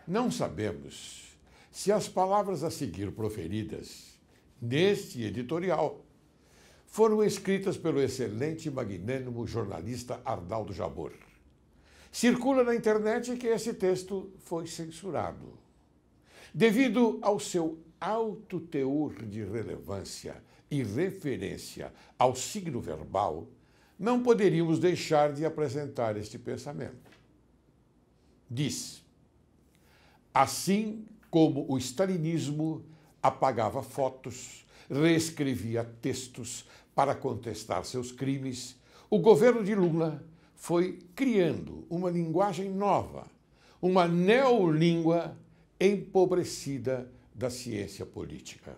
Não sabemos se as palavras a seguir proferidas neste editorial foram escritas pelo excelente e magnânimo jornalista Arnaldo Jabor. Circula na internet que esse texto foi censurado, devido ao seu alto teor de relevância e referência ao signo verbal. Não poderíamos deixar de apresentar este pensamento. Diz: assim como o stalinismo apagava fotos, reescrevia textos para contestar seus crimes, o governo de Lula foi criando uma linguagem nova, uma neolíngua empobrecida da ciência política.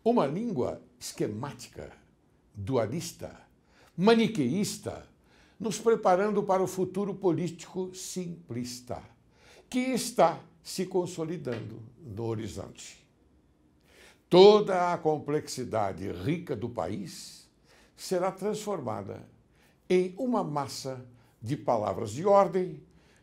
Uma língua esquemática, dualista, maniqueísta, nos preparando para o futuro político simplista, que está se consolidando no horizonte. Toda a complexidade rica do país será transformada em uma massa de palavras de ordem,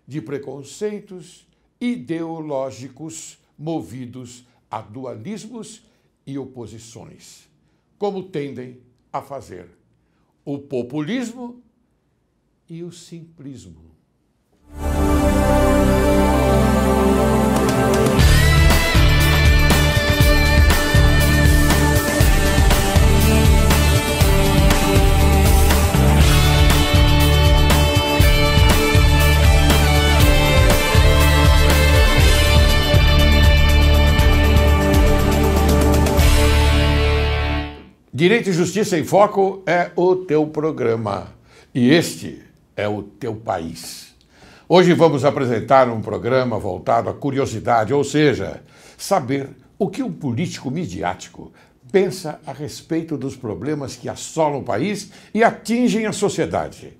de preconceitos ideológicos movidos a dualismos e oposições, como tendem a fazer o populismo e o simplismo. Direito e Justiça em Foco é o teu programa e este é o teu país. Hoje vamos apresentar um programa voltado à curiosidade, ou seja, saber o que um político midiático pensa a respeito dos problemas que assolam o país e atingem a sociedade.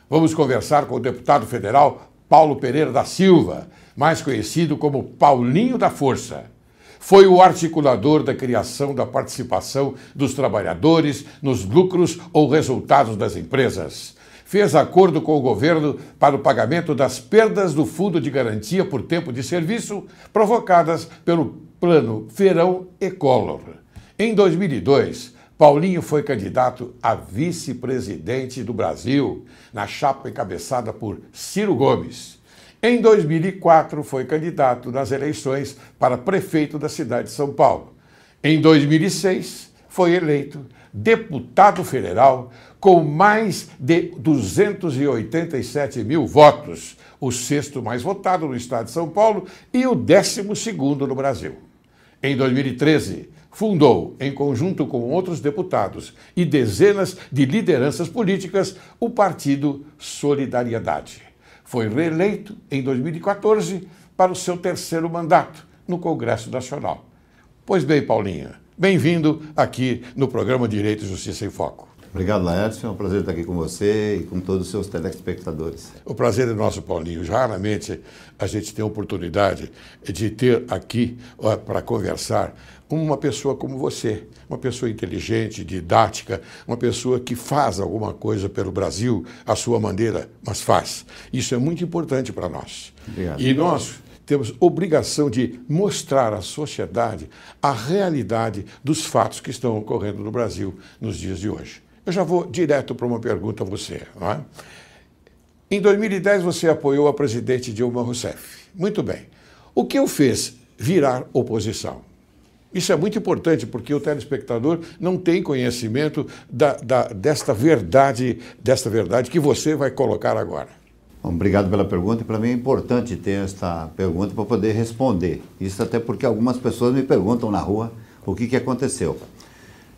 Vamos conversar com o deputado federal Paulo Pereira da Silva, mais conhecido como Paulinho da Força. Foi o articulador da criação da participação dos trabalhadores nos lucros ou resultados das empresas. Fez acordo com o governo para o pagamento das perdas do Fundo de Garantia por Tempo de Serviço provocadas pelo Plano Verão e Collor. Em 2002, Paulinho foi candidato a vice-presidente do Brasil, na chapa encabeçada por Ciro Gomes. Em 2004, foi candidato nas eleições para prefeito da cidade de São Paulo. Em 2006, foi eleito deputado federal com mais de 287 mil votos, o sexto mais votado no estado de São Paulo e o 12º no Brasil. Em 2013, fundou, em conjunto com outros deputados e dezenas de lideranças políticas, o Partido Solidariedade. Foi reeleito em 2014 para o seu terceiro mandato no Congresso Nacional. Pois bem, Paulinho, bem-vindo aqui no programa Direito e Justiça em Foco. Obrigado, Laércio. É um prazer estar aqui com você e com todos os seus telespectadores. O prazer é nosso, Paulinho. Raramente a gente tem a oportunidade de ter aqui para conversar uma pessoa como você, uma pessoa inteligente, didática, uma pessoa que faz alguma coisa pelo Brasil à sua maneira, mas faz. Isso é muito importante para nós. Obrigado. E nós temos obrigação de mostrar à sociedade a realidade dos fatos que estão ocorrendo no Brasil nos dias de hoje. Eu já vou direto para uma pergunta a você. Não é? Em 2010, você apoiou a presidente Dilma Rousseff. Muito bem. O que o fez virar oposição? Isso é muito importante, porque o telespectador não tem conhecimento desta verdade que você vai colocar agora. Bom, obrigado pela pergunta. E para mim é importante ter esta pergunta para poder responder. Isso até porque algumas pessoas me perguntam na rua o que aconteceu.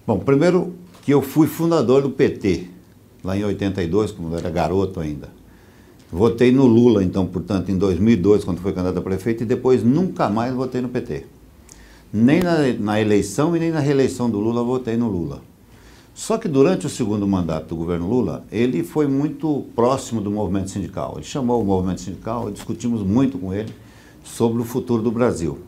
Bom, primeiro que eu fui fundador do PT, lá em 82, quando eu era garoto ainda. Votei no Lula, então, portanto, em 2002, quando foi candidato a prefeito, e depois nunca mais votei no PT. Nem na eleição e nem na reeleição do Lula, votei no Lula. Só que durante o segundo mandato do governo Lula, ele foi muito próximo do movimento sindical. Ele chamou o movimento sindical, discutimos muito com ele sobre o futuro do Brasil.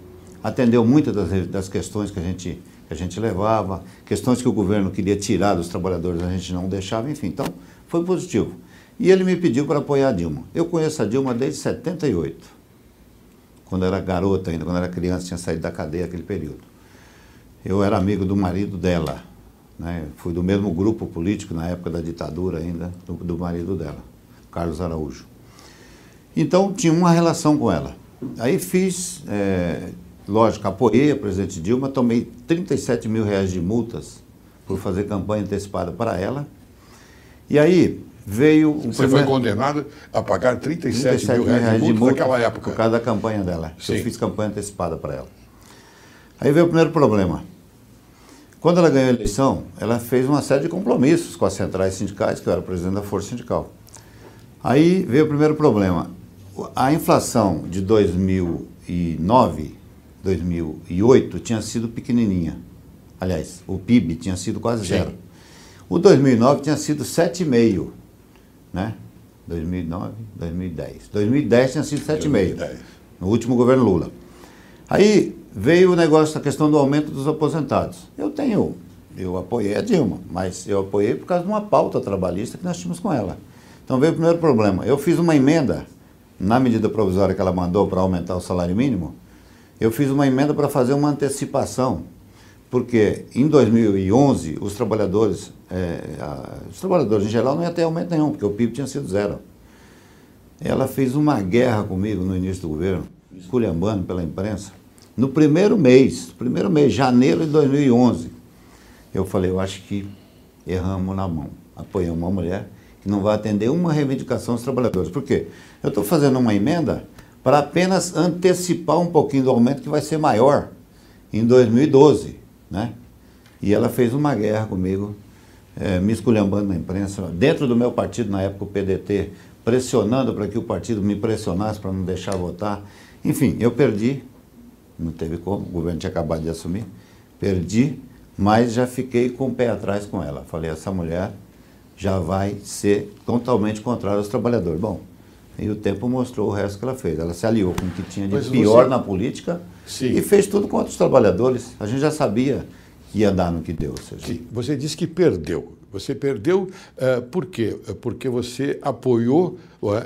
Atendeu muitas das questões que a gente levava, questões que o governo queria tirar dos trabalhadores, a gente não deixava, enfim. Então, foi positivo. E ele me pediu para apoiar a Dilma. Eu conheço a Dilma desde 78. quando era garota ainda, quando era criança, tinha saído da cadeia naquele período. Eu era amigo do marido dela, né? Fui do mesmo grupo político na época da ditadura ainda, do marido dela, Carlos Araújo. Então, tinha uma relação com ela. Aí fiz, lógico, apoiei a presidente Dilma, tomei 37 mil reais de multas por fazer campanha antecipada para ela. E aí veio... Você foi condenado a pagar 37 mil reais de multa naquela época? Por causa da campanha dela. Sim. Eu fiz campanha antecipada para ela. Aí veio o primeiro problema. Quando ela ganhou a eleição, ela fez uma série de compromissos com as centrais sindicais, que eu era presidente da Força Sindical. Aí veio o primeiro problema. A inflação de 2009, 2008 tinha sido pequenininha. Aliás, o PIB tinha sido quase zero. O 2009 tinha sido 7,5, né? 2009, 2010. 2010 tinha sido 7,5, no último governo Lula. Aí veio o negócio, a questão do aumento dos aposentados. Eu apoiei a Dilma, mas eu apoiei por causa de uma pauta trabalhista que nós tínhamos com ela. Então veio o primeiro problema. Eu fiz uma emenda, na medida provisória que ela mandou para aumentar o salário mínimo, eu fiz uma emenda para fazer uma antecipação, porque em 2011 os trabalhadores em geral não iam ter aumento nenhum, porque o PIB tinha sido zero. Ela fez uma guerra comigo no início do governo, esculhambando pela imprensa. No primeiro mês, janeiro de 2011, eu falei, eu acho que erramos na mão. Apoiamos uma mulher que não vai atender uma reivindicação dos trabalhadores. Por quê? Eu estou fazendo uma emenda para apenas antecipar um pouquinho do aumento que vai ser maior em 2012, né? E ela fez uma guerra comigo, me esculhambando na imprensa, dentro do meu partido, na época o PDT, pressionando para que o partido me pressionasse para não deixar votar. Enfim, eu perdi, não teve como, o governo tinha acabado de assumir, perdi, mas já fiquei com o pé atrás com ela. Falei, essa mulher já vai ser totalmente contrária aos trabalhadores. Bom, e o tempo mostrou o resto que ela fez. Ela se aliou com o que tinha de pior na política. Sim. E fez tudo contra os trabalhadores. A gente já sabia que ia dar no que deu. Ou seja, sim. Você disse que perdeu. Você perdeu por quê? Porque você apoiou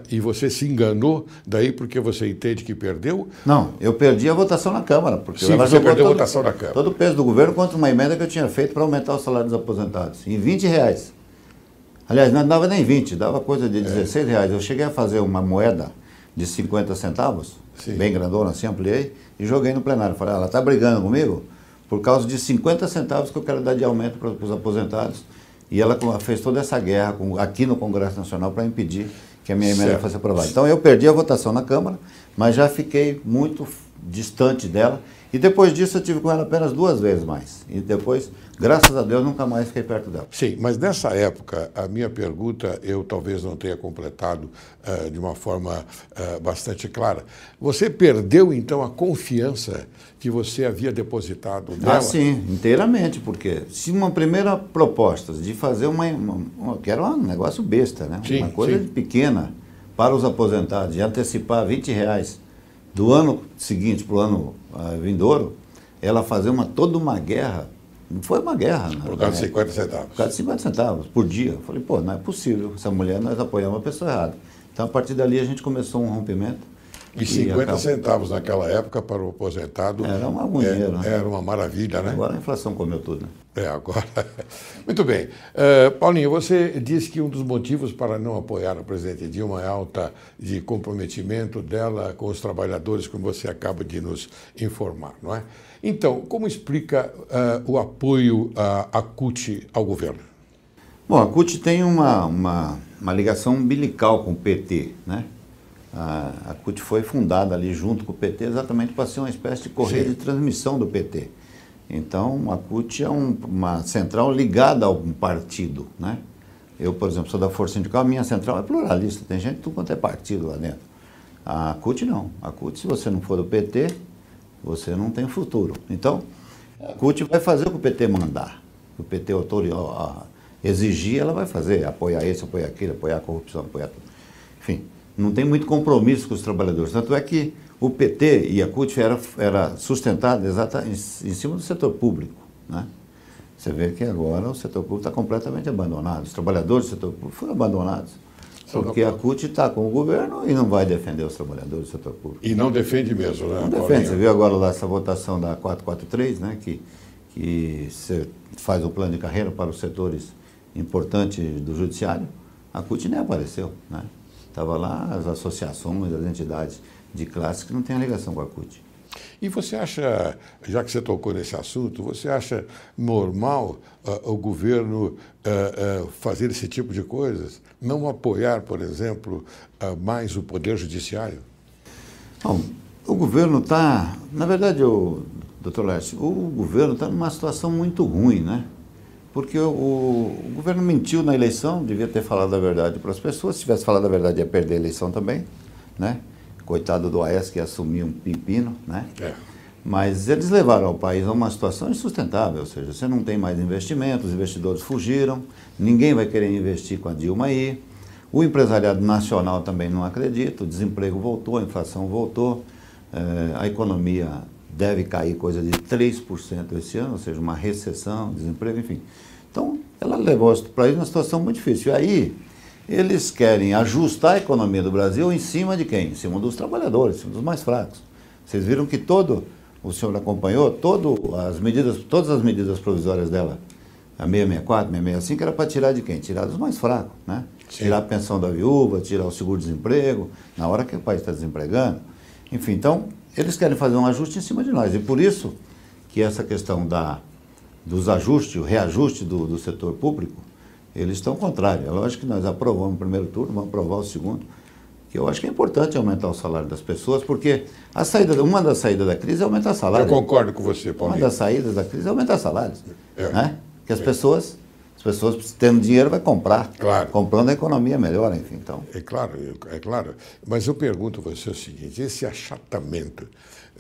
e você se enganou, daí porque você entende que perdeu? Não, eu perdi a votação na Câmara. Porque sim, você perdeu a votação na Câmara. Todo o peso do governo contra uma emenda que eu tinha feito para aumentar o salário dos aposentados, em R$20. Aliás, não dava nem 20, dava coisa de R$16. Eu cheguei a fazer uma moeda de 50 centavos, sim, bem grandona assim, ampliei, e joguei no plenário. Falei, ela está brigando comigo por causa de 50 centavos que eu quero dar de aumento para os aposentados. E ela fez toda essa guerra aqui no Congresso Nacional para impedir que a minha emenda fosse aprovada. Então eu perdi a votação na Câmara, mas já fiquei muito distante dela. E depois disso eu tive com ela apenas 2 vezes mais. E depois, graças a Deus, nunca mais fiquei perto dela. Sim, mas nessa época, a minha pergunta, eu talvez não tenha completado de uma forma bastante clara. Você perdeu, então, a confiança que você havia depositado nela? Ah, sim, inteiramente, porque se uma primeira proposta de fazer que era um negócio besta, né? Sim, uma coisa pequena para os aposentados, de antecipar R$20 do ano seguinte para o ano vindouro, ela fazer toda uma guerra, não foi uma guerra. Por causa de 50 centavos. Por causa de 50 centavos por dia. Eu falei, pô, não é possível, essa mulher, nós apoiamos a pessoa errada. Então, a partir dali, a gente começou um rompimento. E 50 centavos naquela época para o aposentado era uma dinheiro, né? Era uma maravilha, né? Agora a inflação comeu tudo, né? Agora. Muito bem. Paulinho, você disse que um dos motivos para não apoiar a presidente Dilma é a alta de comprometimento dela com os trabalhadores, como você acaba de nos informar, não é? Então, como explica o apoio à CUT ao governo? Bom, a CUT tem uma ligação umbilical com o PT, né? A CUT foi fundada ali junto com o PT exatamente para ser uma espécie de correia de transmissão do PT. Então, a CUT é uma central ligada a um partido, né? Eu, por exemplo, sou da Força Sindical, a minha central é pluralista, tem gente de tudo quanto é partido lá dentro. A CUT não. A CUT, se você não for do PT, você não tem futuro. Então, a CUT vai fazer o que o PT mandar. O PT exigir, ela vai fazer. Apoiar esse, apoiar aquele, apoiar a corrupção, apoiar tudo. Enfim, não tem muito compromisso com os trabalhadores. Tanto é que o PT e a CUT era sustentado exatamente em cima do setor público, né? Você vê que agora o setor público está completamente abandonado. Os trabalhadores do setor público foram abandonados. Porque a CUT está com o governo e não vai defender os trabalhadores do setor público. E não defende mesmo, né? Não defende. Você viu agora lá essa votação da 443, né, que você faz o plano de carreira para os setores importantes do judiciário. A CUT nem apareceu, né? Estava lá as associações, as entidades de classe que não têm ligação com a CUT. E você acha, já que você tocou nesse assunto, você acha normal o governo fazer esse tipo de coisas? Não apoiar, por exemplo, mais o Poder Judiciário? Bom, o governo está... Na verdade, doutor Lércio, o governo está numa situação muito ruim, né? Porque o governo mentiu na eleição, devia ter falado a verdade para as pessoas. Se tivesse falado a verdade, ia perder a eleição também, né? Coitado do Aécio que assumiu um pepino, né? Mas eles levaram o país a uma situação insustentável, ou seja, você não tem mais investimentos, os investidores fugiram, ninguém vai querer investir com a Dilma aí, o empresariado nacional também não acredita, o desemprego voltou, a inflação voltou, a economia deve cair coisa de 3% esse ano, ou seja, uma recessão, desemprego, enfim. Então, ela levou o país numa situação muito difícil. E aí, eles querem ajustar a economia do Brasil em cima de quem? Em cima dos trabalhadores, em cima dos mais fracos. Vocês viram que o senhor acompanhou, todas as medidas provisórias dela, a 664, 665, era para tirar de quem? Tirar dos mais fracos, né? Sim. Tirar a pensão da viúva, tirar o seguro-desemprego, na hora que o país está desempregando. Enfim, então, eles querem fazer um ajuste em cima de nós. E por isso que essa questão dos ajustes, o reajuste do setor público, eles estão contrários. É lógico que nós aprovamos o primeiro turno, vamos aprovar o segundo, que eu acho que é importante aumentar o salário das pessoas, porque uma das saídas da crise é aumentar salário. Eu concordo com você, Paulinho. Uma das saídas da crise é aumentar salários. Né? Porque as pessoas tendo dinheiro vai comprar. Claro. Comprando a economia melhora, enfim. Então. É claro. Mas eu pergunto a você o seguinte, esse achatamento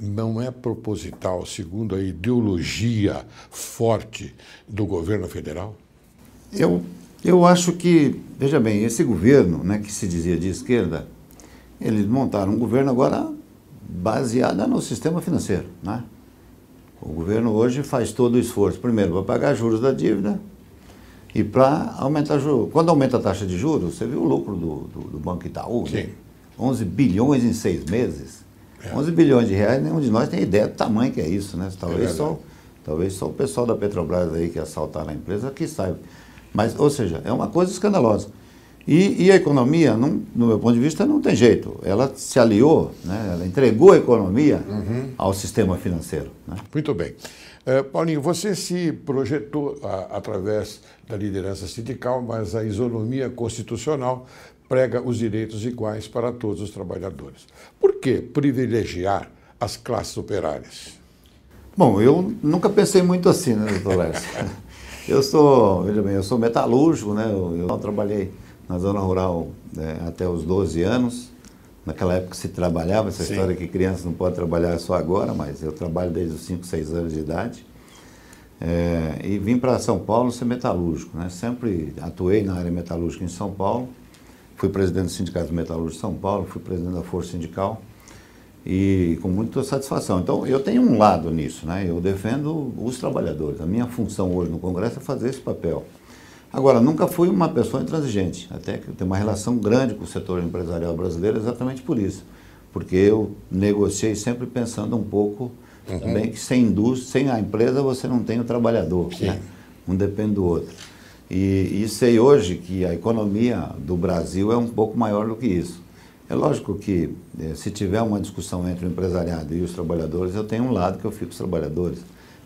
não é proposital, segundo a ideologia forte do governo federal? Eu acho que, veja bem, esse governo, né, que se dizia de esquerda, eles montaram um governo agora baseado no sistema financeiro, né? O governo hoje faz todo o esforço, primeiro, para pagar juros da dívida e para aumentar juros. Quando aumenta a taxa de juros, você viu o lucro do Banco Itaú? Sim. Né? 11 bilhões em 6 meses. 11 bilhões de reais, nenhum de nós tem ideia do tamanho que é isso, né? Talvez só o pessoal da Petrobras aí que assaltaram a empresa que saiba. Mas, ou seja, é uma coisa escandalosa. E a economia, no meu ponto de vista, não tem jeito. Ela se aliou, né? Ela entregou a economia ao sistema financeiro. Né? Muito bem. Paulinho, você se projetou através da liderança sindical, mas a isonomia constitucional prega os direitos iguais para todos os trabalhadores. Por que privilegiar as classes operárias? Bom, eu nunca pensei muito assim, né, doutor Lércio? Veja bem, eu sou metalúrgico, né? Eu trabalhei na zona rural até os 12 anos. Naquela época se trabalhava, essa Sim. História que criança não pode trabalhar só agora, mas eu trabalho desde os 5, 6 anos de idade. E vim para São Paulo ser metalúrgico, né? Sempre atuei na área metalúrgica em São Paulo. Fui presidente do Sindicato Metalúrgico de São Paulo, fui presidente da Força Sindical. E com muita satisfação. Então, eu tenho um lado nisso, né? Eu defendo os trabalhadores. A minha função hoje no Congresso é fazer esse papel. Agora, nunca fui uma pessoa intransigente, até que eu tenho uma relação grande com o setor empresarial brasileiro exatamente por isso. Porque eu negociei sempre pensando um pouco também que sem indústria, sem a empresa, você não tem o trabalhador, né? Um depende do outro. E sei hoje que a economia do Brasil é um pouco maior do que isso. É lógico que se tiver uma discussão entre o empresariado e os trabalhadores, eu tenho um lado que eu fico com os trabalhadores,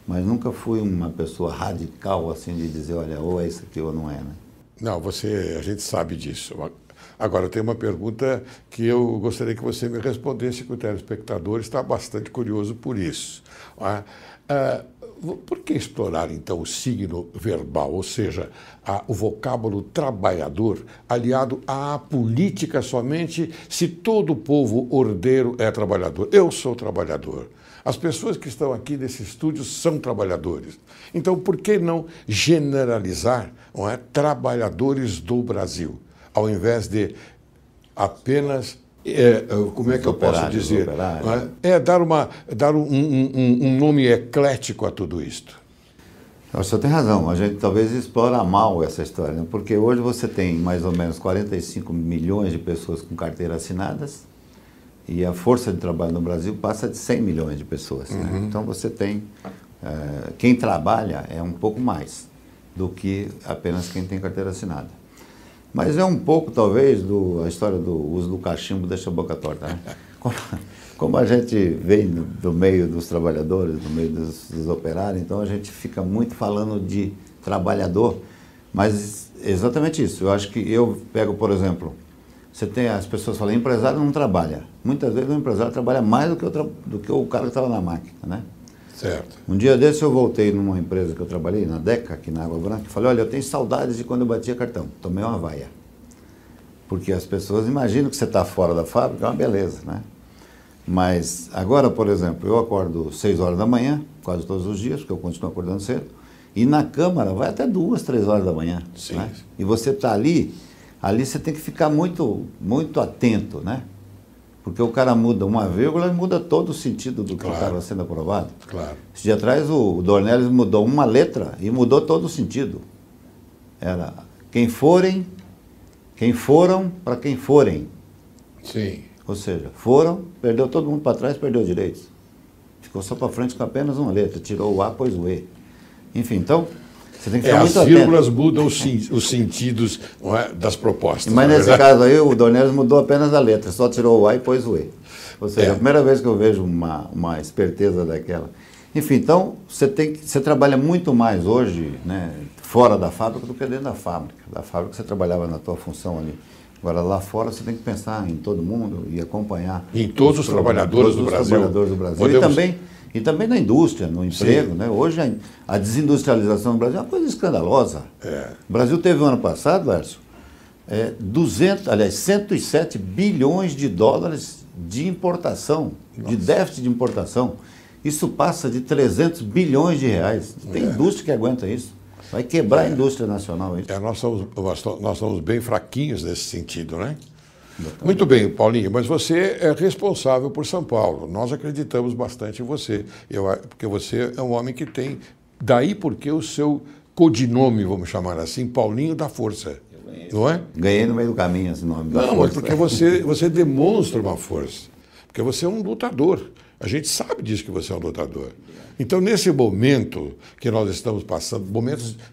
mas nunca fui uma pessoa radical assim de dizer, olha, ou é isso aqui ou não é, né? Não, a gente sabe disso. Agora, tem uma pergunta que eu gostaria que você me respondesse, que o telespectador está bastante curioso por isso. Por que explorar, então, o signo verbal, ou seja, o vocábulo trabalhador, aliado à política somente, se todo o povo ordeiro é trabalhador? Eu sou trabalhador. As pessoas que estão aqui nesse estúdio são trabalhadores. Então, por que não generalizar, não é, trabalhadores do Brasil, ao invés de apenas... como é que eu posso dizer? Dar um nome eclético a tudo isto. O senhor tem razão, a gente talvez explora mal essa história, né? Porque hoje você tem mais ou menos 45 milhões de pessoas com carteira assinadas e a força de trabalho no Brasil passa de 100 milhões de pessoas. Né? Então você tem, quem trabalha é um pouco mais do que apenas quem tem carteira assinada. Mas é um pouco, talvez, a história do uso do cachimbo deixa a boca torta. Né? Como a gente vem do meio dos trabalhadores, do meio dos operários, então a gente fica muito falando de trabalhador, mas exatamente isso. Eu acho que eu pego, por exemplo, você tem as pessoas falam, empresário não trabalha. Muitas vezes o empresário trabalha mais do que o cara que estava na máquina, né? Certo. Um dia desse eu voltei numa empresa que eu trabalhei, na DECA, aqui na Água Branca, e falei, olha, eu tenho saudades de quando eu batia cartão. Tomei uma vaia. Porque as pessoas imaginam que você está fora da fábrica, é uma beleza, né? Mas agora, por exemplo, eu acordo 6 horas da manhã, quase todos os dias, porque eu continuo acordando cedo, e na Câmara vai até 2, 3 horas da manhã. Sim. Né? E você está ali você tem que ficar muito, muito atento, né? Porque o cara muda uma vírgula e muda todo o sentido do que estava sendo aprovado. Claro. Esse dia atrás o Dornelles mudou uma letra e mudou todo o sentido. Era quem foram, para quem forem. Sim. Ou seja, foram, perdeu todo mundo para trás, perdeu direitos. Ficou só para frente com apenas uma letra, tirou o A, pôs o E. Enfim, então, você tem que ficar muito atento. As vírgulas atento. mudam os sentidos, não é, das propostas. Mas nesse caso aí, o Dornelles mudou apenas a letra, só tirou o A e pôs o E. Ou seja, é a primeira vez que eu vejo uma esperteza daquela. Enfim, então, você trabalha muito mais hoje, né, fora da fábrica do que dentro da fábrica. Da fábrica você trabalhava na tua função ali. Agora, lá fora, você tem que pensar em todo mundo e acompanhar... Em todos os trabalhadores do Brasil. Podemos... E também na indústria, no emprego. Né? Hoje, a desindustrialização no Brasil é uma coisa escandalosa. O Brasil teve, no ano passado, Lércio, 107 bilhões de dólares de importação, de déficit de importação. Isso passa de 300 bilhões de reais. Tem indústria que aguenta isso. Vai quebrar a indústria nacional. Isso. Nós somos bem fraquinhos nesse sentido, né? Muito bem, Paulinho, mas você é responsável por São Paulo. Nós acreditamos bastante em você, porque você é um homem que tem... Daí porque o seu codinome, vamos chamar assim, Paulinho da Força, não é? Ganhei no meio do caminho esse nome da Força. Não, mas porque você demonstra uma força, porque você é um lutador. A gente sabe disso que você é um lutador. Então, nesse momento que nós estamos passando,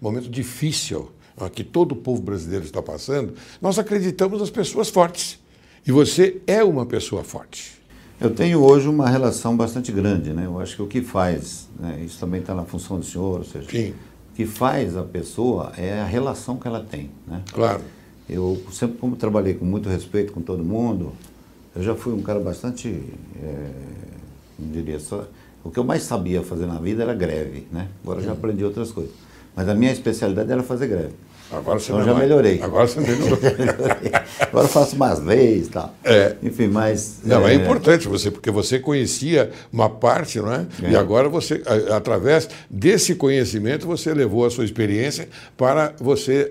momento difícil, que todo o povo brasileiro está passando, nós acreditamos nas pessoas fortes. E você é uma pessoa forte. Eu tenho hoje uma relação bastante grande, né? Eu acho que o que faz, né? Isso também está na função do senhor, ou seja, sim, o que faz a pessoa é a relação que ela tem, né? Claro. Eu sempre, como trabalhei com muito respeito com todo mundo, eu já fui um cara bastante, não diria só... O que eu mais sabia fazer na vida era greve, né? Agora eu já aprendi outras coisas. Mas a minha especialidade era fazer greve. Agora você então eu já melhorei. Agora você melhorou. Agora eu faço umas leis e tal. Enfim, mas... Não, é importante porque você conhecia uma parte, não é? E agora você, através desse conhecimento, você levou a sua experiência para você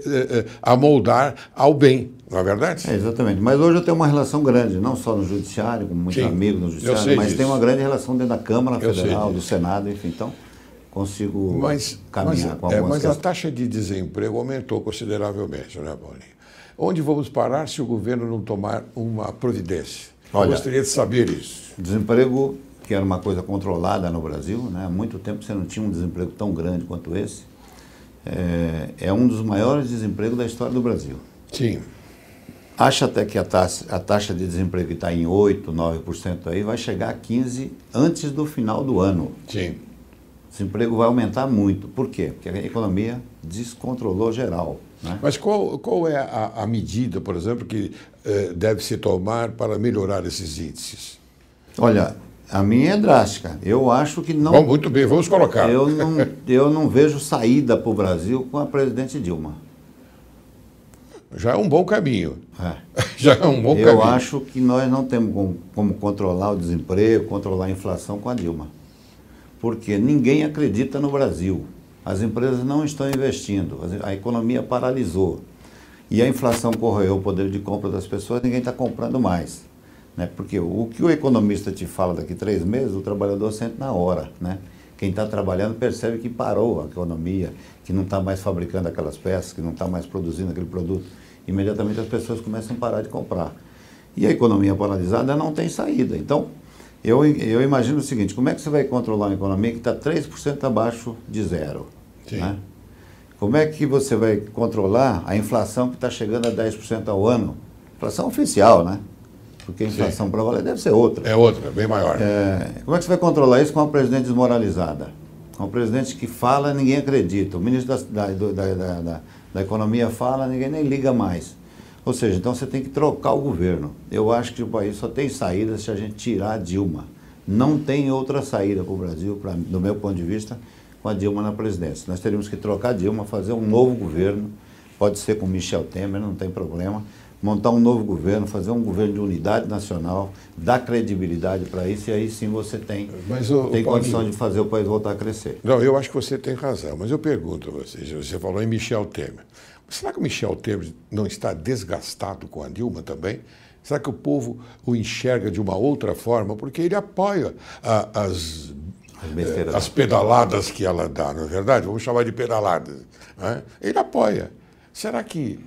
amoldar ao bem, não é verdade? Exatamente. Mas hoje eu tenho uma relação grande, não só no judiciário, com muitos amigos no judiciário, mas tenho uma grande relação dentro da Câmara Federal, do Senado, enfim, então... consigo caminhar com algumas Mas a taxa de desemprego aumentou consideravelmente, não é, Paulinho? Onde vamos parar se o governo não tomar uma providência? Eu gostaria de saber isso. Desemprego, que era uma coisa controlada no Brasil, né? Há muito tempo você não tinha um desemprego tão grande quanto esse. É um dos maiores desempregos da história do Brasil. Sim. Acha até que a taxa de desemprego que está em 8%, 9% aí vai chegar a 15% antes do final do ano. Sim. O desemprego vai aumentar muito. Por quê? Porque a economia descontrolou geral. Né? Mas qual é a medida, por exemplo, que deve se tomar para melhorar esses índices? Olha, a minha é drástica. Eu acho que não... Bom, muito bem, vamos colocar. Eu não vejo saída para o Brasil com a presidente Dilma. Já é um bom caminho. Já é um bom caminho. Eu acho que nós não temos como controlar o desemprego, controlar a inflação com a Dilma. Porque ninguém acredita no Brasil. As empresas não estão investindo, a economia paralisou. E a inflação corroeu o poder de compra das pessoas, ninguém está comprando mais. Né? Porque o que o economista te fala daqui 3 meses, o trabalhador sente na hora. Né? Quem está trabalhando percebe que parou a economia, que não está mais fabricando aquelas peças, que não está mais produzindo aquele produto. Imediatamente as pessoas começam a parar de comprar. E a economia paralisada não tem saída. Então, eu imagino o seguinte, como é que você vai controlar uma economia que está 3% abaixo de zero? Né? Como é que você vai controlar a inflação que está chegando a 10% ao ano? Inflação oficial, né? Porque a inflação para valer deve ser outra. É outra, bem maior. Como é que você vai controlar isso com uma presidente desmoralizada? Com uma presidente que fala, ninguém acredita. O ministro da Economia fala, ninguém nem liga mais. Ou seja, então você tem que trocar o governo. Eu acho que o país só tem saída se a gente tirar a Dilma. Não tem outra saída para o Brasil, do meu ponto de vista, com a Dilma na presidência. Nós teríamos que trocar a Dilma, fazer um novo governo, pode ser com Michel Temer, não tem problema, montar um novo governo, fazer um governo de unidade nacional, dar credibilidade para isso, e aí sim você tem condição de fazer o país voltar a crescer. Não, eu acho que você tem razão, mas eu pergunto a você falou em Michel Temer. Será que o Michel Temer não está desgastado com a Dilma também? Será que o povo o enxerga de uma outra forma? Porque ele apoia as pedaladas que ela dá, não é verdade? Vamos chamar de pedaladas. Né? Ele apoia. Será que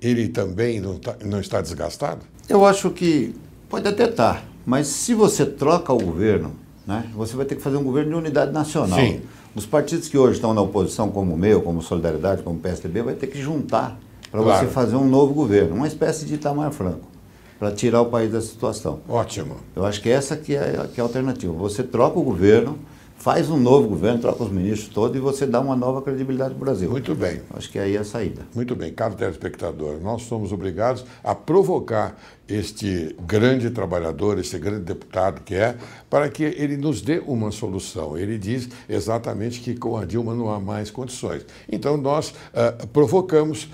ele também não está desgastado? Eu acho que pode até estar, mas se você troca o governo, né, você vai ter que fazer um governo de unidade nacional. Sim. Os partidos que hoje estão na oposição, como o meu, como Solidariedade, como o PSDB, vai ter que juntar para você fazer um novo governo, uma espécie de Itamar Franco, para tirar o país dessa situação. Ótimo. Eu acho que essa que é a alternativa. Você troca o governo, faz um novo governo, troca os ministros todos e você dá uma nova credibilidade para o Brasil. Muito bem. Acho que aí é a saída. Muito bem, caro telespectador, nós somos obrigados a provocar este grande trabalhador, este grande deputado que é, para que ele nos dê uma solução. Ele diz exatamente que com a Dilma não há mais condições. Então nós provocamos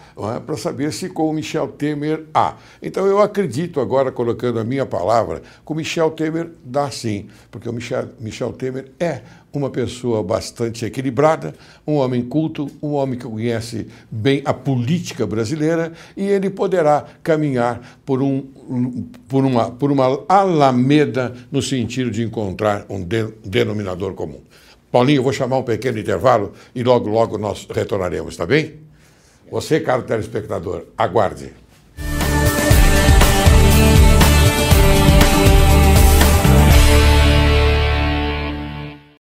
para saber se com o Michel Temer há. Então eu acredito agora, colocando a minha palavra, que o Michel Temer dá sim, porque o Michel Temer é uma pessoa bastante equilibrada, um homem culto, um homem que conhece bem a política brasileira e ele poderá caminhar por uma alameda no sentido de encontrar um denominador comum. Paulinho, eu vou chamar um pequeno intervalo e logo, logo nós retornaremos, tá bem? Você, caro telespectador, aguarde.